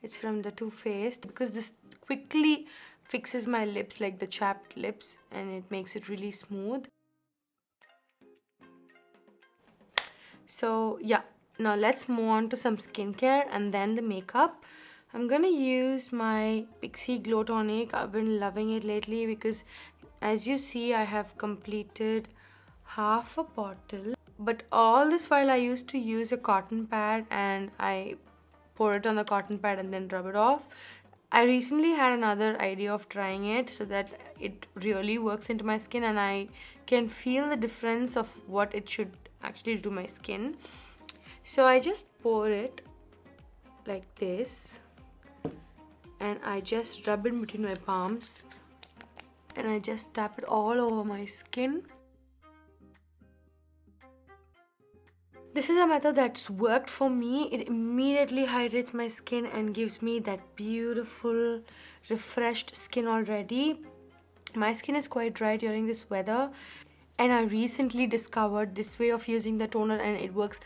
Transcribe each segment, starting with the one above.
It's from the Too Faced because this quickly fixes my lips, like the chapped lips, and it makes it really smooth. So yeah, now let's move on to some skincare and then the makeup. I'm gonna use my Pixie Glow Tonic. I've been loving it lately because as you see, I have completed half a bottle. But all this while I used to use a cotton pad and I pour it on the cotton pad and then rub it off. I recently had another idea of trying it so that it really works into my skin and I can feel the difference of what it should actually do to my skin. So I just pour it like this and I just rub it between my palms and I just tap it all over my skin. This is a method that's worked for me. It immediately hydrates my skin and gives me that beautiful, refreshed skin already. My skin is quite dry during this weather, and I recently discovered this way of using the toner and it works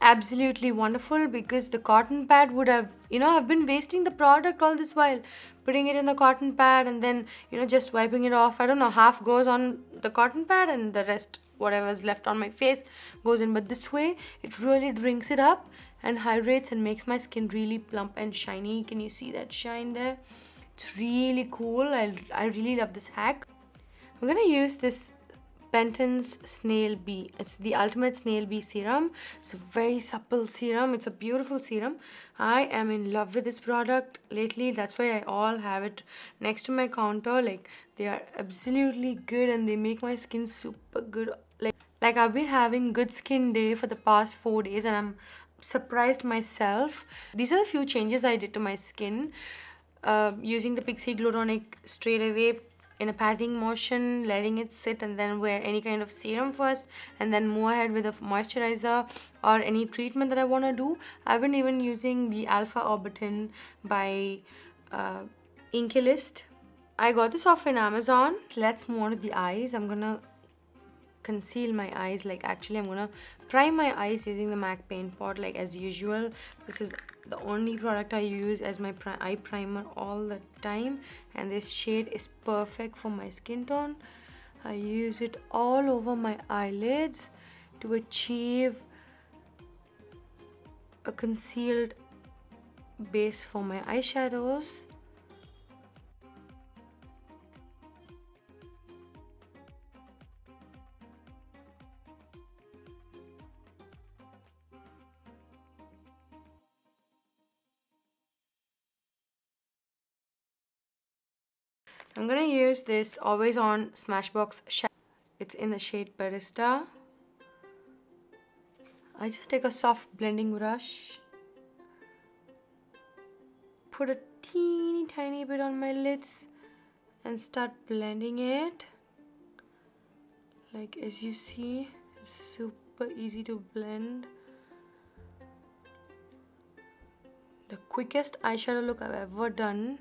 absolutely wonderful because the cotton pad would have, I've been wasting the product all this while, putting it in the cotton pad and then, just wiping it off. I don't know, half goes on the cotton pad and the rest, whatever's left on my face, goes in. But this way it really drinks it up and hydrates and makes my skin really plump and shiny. Can you see that shine there? It's really cool. I really love this hack. I'm gonna use this Penton's Snail Bee. It's the ultimate snail bee serum. It's a very supple serum. It's a beautiful serum. I am in love with this product lately. That's why I all have it next to my counter. Like, they are absolutely good and they make my skin super good. Like I've been having good skin day for the past 4 days and I'm surprised myself. These are the few changes I did to my skin. Using the Pixie Glow Tonic straight away in a patting motion, letting it sit, and then wear any kind of serum first and then move ahead with a moisturizer or any treatment that I want to do. I've been even using the Alpha Orbitin by Inkilist. I got this off in Amazon. Let's move on to the eyes. I'm gonna conceal my eyes. Like, actually, I'm gonna prime my eyes using the MAC paint pot like as usual. This is the only product I use as my eye primer all the time, and this shade is perfect for my skin tone. I use it all over my eyelids to achieve a concealed base for my eyeshadows. I'm gonna use this Always On Smashbox shadow. It's in the shade Barista. I just take a soft blending brush, put a teeny tiny bit on my lids and start blending it. Like, as you see, it's super easy to blend. The quickest eyeshadow look I've ever done.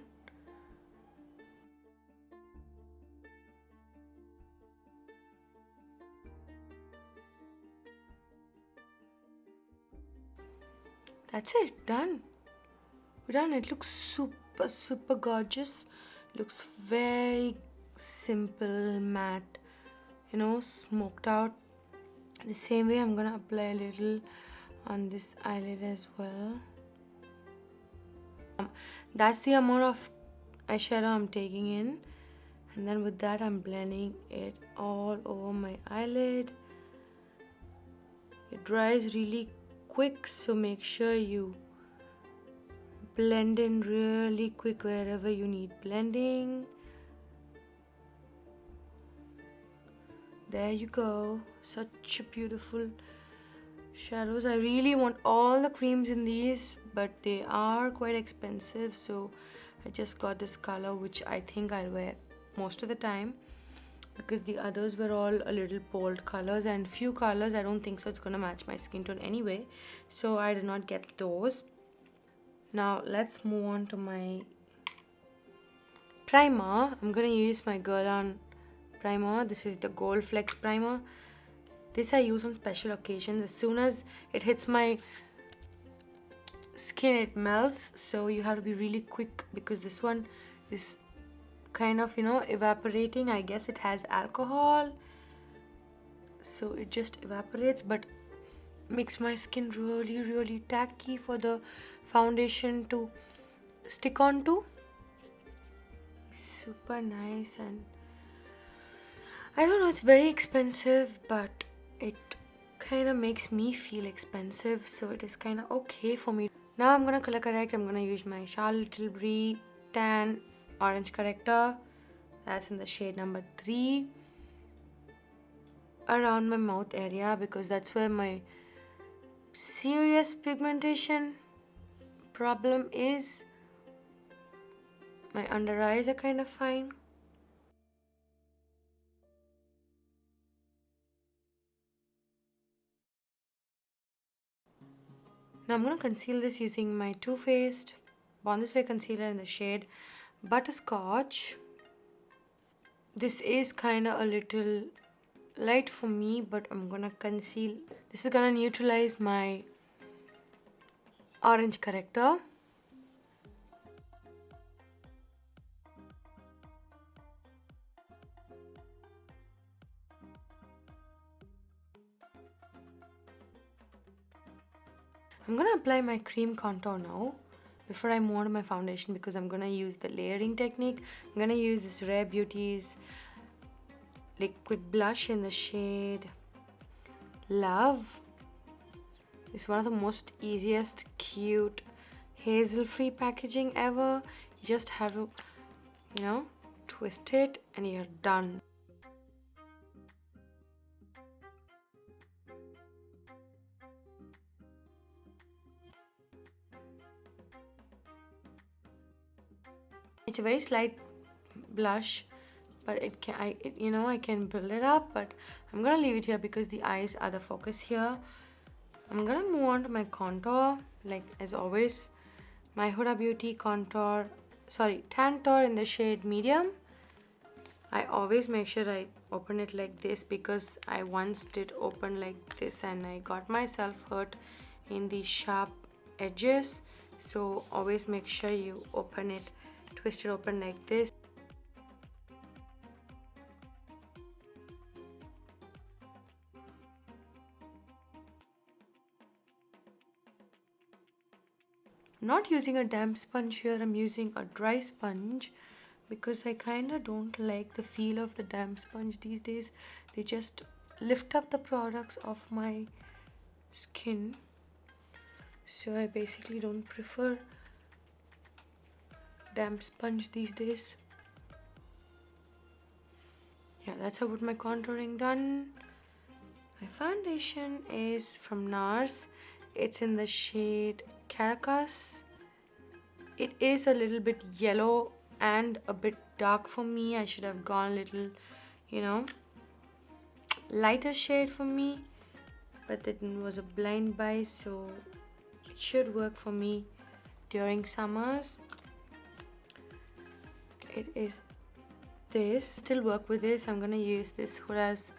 That's it, done. We're done. It looks super gorgeous. Looks very simple, matte, smoked out. The same way I'm gonna apply a little on this eyelid as well. That's the amount of eyeshadow I'm taking in, and then with that I'm blending it all over my eyelid. It dries really quick, so make sure you blend in really quick wherever you need blending. There you go. Such a beautiful shadows. I really want all the creams in these, but they are quite expensive, so I just got this color, which I think I'll wear most of the time, because the others were all a little bold colors, and few colors I don't think so it's gonna match my skin tone anyway, so I did not get those. Now let's move on to my primer. I'm gonna use my Girl On primer. This is the Gold Flex primer. This I use on special occasions. As soon as it hits my skin, it melts, so you have to be really quick, because this one is kind of, you know, evaporating. I guess it has alcohol, so it just evaporates, but makes my skin really tacky for the foundation to stick onto. Super nice. And I don't know, it's very expensive, but it kind of makes me feel expensive, so it is kind of okay for me. Now I'm gonna color correct. I'm gonna use my Charlotte Tilbury Tan Orange Corrector. That's in the shade number 3, around my mouth area, because that's where my serious pigmentation problem is. My under eyes are kind of fine. Now I'm going to conceal this using my Too Faced Born This Way concealer in the shade Butterscotch. This is kind of a little light for me, but I'm going to conceal. This is going to neutralize my orange corrector. I'm going to apply my cream contour now before I move on to my foundation, because I'm going to use the layering technique. I'm going to use this Rare Beauty's liquid blush in the shade Love. It's one of the most easiest, cute, hazel-free packaging ever. You just have to, you know, twist it and you're done. It's a very slight blush, but I can build it up, but I'm gonna leave it here because the eyes are the focus here. I'm gonna move on to my contour, like as always, my Huda Beauty Tantour in the shade Medium. I always make sure I open it like this, because I once did open like this and I got myself hurt in the sharp edges. So always make sure you open it, twist it open like this. I'm not using a damp sponge here, I'm using a dry sponge, because I kind of don't like the feel of the damp sponge these days. They just lift up the products of my skin, so I basically don't prefer damp sponge these days. Yeah, that's how I put my contouring done. My foundation is from NARS. It's in the shade Caracas. It is a little bit yellow and a bit dark for me. I should have gone a little, lighter shade for me, but it was a blind buy, so it should work for me during summers. It is this. Still work with this. I'm gonna use this Huda's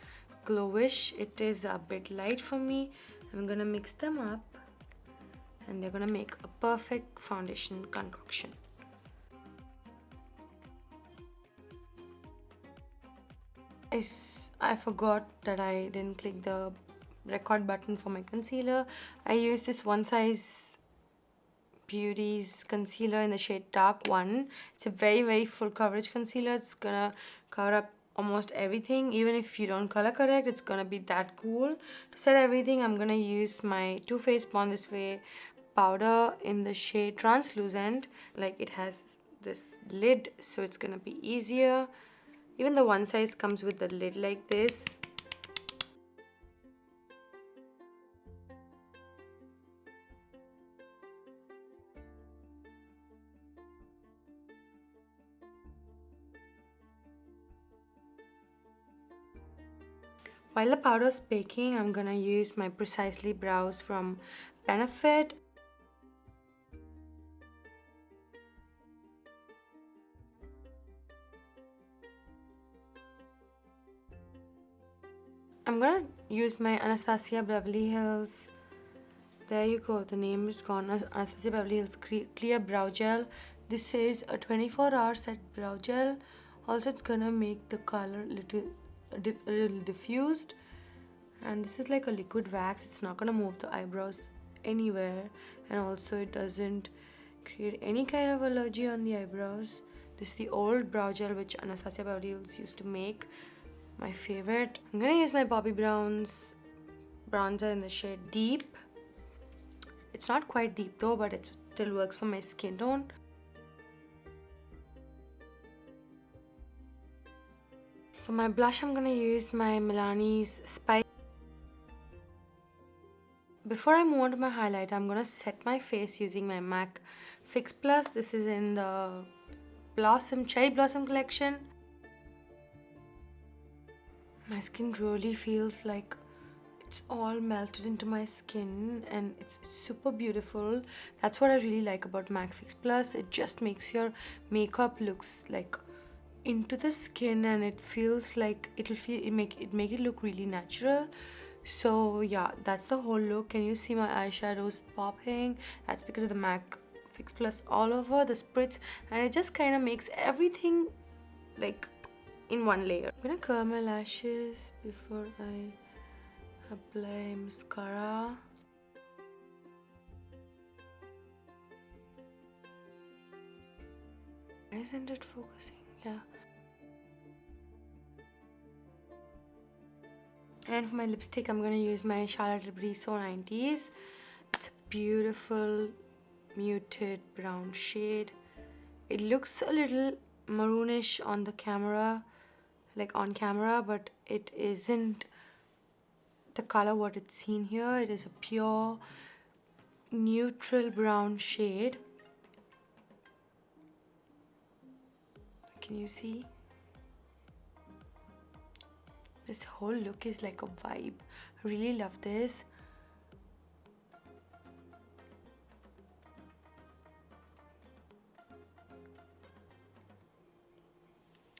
Glowish. It is a bit light for me. I'm gonna mix them up and they're gonna make a perfect foundation concoction. I forgot that I didn't click the record button for my concealer. I used this One Size Beauty's concealer in the shade Dark 1. It's a very full coverage concealer. It's gonna cover up almost everything. Even if you don't color correct, it's gonna be that cool. To set everything, I'm gonna use my Too Faced Born This Way powder in the shade Translucent. Like, it has this lid, so it's gonna be easier. Even the One Size comes with the lid like this. While the powder is baking, I'm gonna use my Precisely brows from Benefit. I'm gonna use my Anastasia Beverly Hills. There you go, the name is gone. Anastasia Beverly Hills Clear Brow Gel. This is a 24-hour set brow gel. Also, it's gonna make the color a little diffused. And this is like a liquid wax. It's not gonna move the eyebrows anywhere. And also, it doesn't create any kind of allergy on the eyebrows. This is the old brow gel which Anastasia Beverly Hills used to make. My favorite. I'm gonna use my Bobbi Brown's bronzer in the shade Deep. It's not quite deep though, but it still works for my skin tone. For my blush, I'm gonna use my Milani's Spice. Before I move on to my highlight, I'm gonna set my face using my MAC Fix Plus. This is in the Cherry Blossom collection. My skin really feels like it's all melted into my skin and it's super beautiful. That's what I really like about MAC Fix Plus. It just makes your makeup looks like into the skin, and it feels like make it look really natural. So yeah, that's the whole look. Can you see my eyeshadows popping? That's because of the MAC Fix Plus all over the spritz, and it just kind of makes everything like in one layer. I'm gonna curl my lashes before I apply mascara. Isn't it focusing? Yeah. And for my lipstick, I'm gonna use my Charlotte Tilbury So 90s. It's a beautiful muted brown shade. It looks a little maroonish on the camera, like on camera, but it isn't the color what it's seen here. It is a pure neutral brown shade. Can you see? This whole look is like a vibe. I really love this.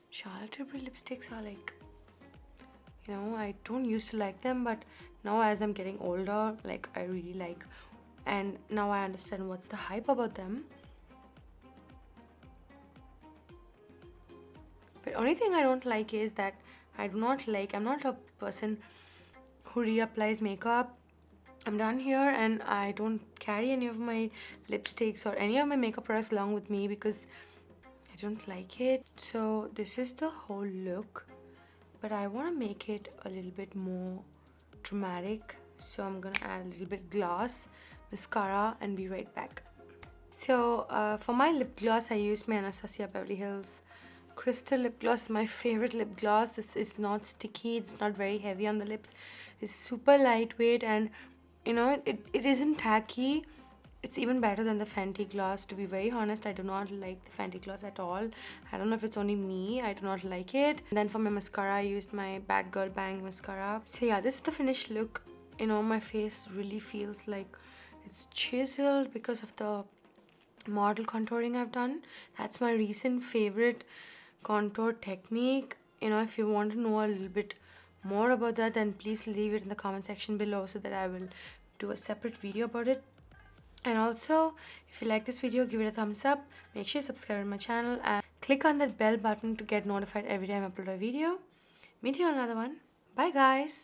Charlotte Tilbury lipsticks are like, you know, I don't used to like them, but now as I'm getting older, like I really like, and now I understand what's the hype about them. But only thing I don't like is that I'm not a person who reapplies makeup. I'm done here and I don't carry any of my lipsticks or any of my makeup products along with me because I don't like it. So this is the whole look, but I want to make it a little bit more dramatic. So I'm gonna add a little bit gloss, mascara, and be right back. So for my lip gloss, I used my Anastasia Beverly Hills Crystal lip gloss. Is my favorite lip gloss. This is not sticky, it's not very heavy on the lips, it's super lightweight, and you know, it isn't tacky. It's even better than the Fenty gloss. To be very honest, I do not like the Fenty gloss at all. I don't know if it's only me, I do not like it. And then for my mascara, I used my Bad Girl Bang mascara. So yeah, this is the finished look. You know, my face really feels like it's chiseled because of the model contouring I've done. That's my recent favorite contour technique. You know, if you want to know a little bit more about that, then please leave it in the comment section below so that I will do a separate video about it. And also, if you like this video, give it a thumbs up, make sure you subscribe to my channel and click on that bell button to get notified every time I upload a video. Meet you on another one. Bye guys.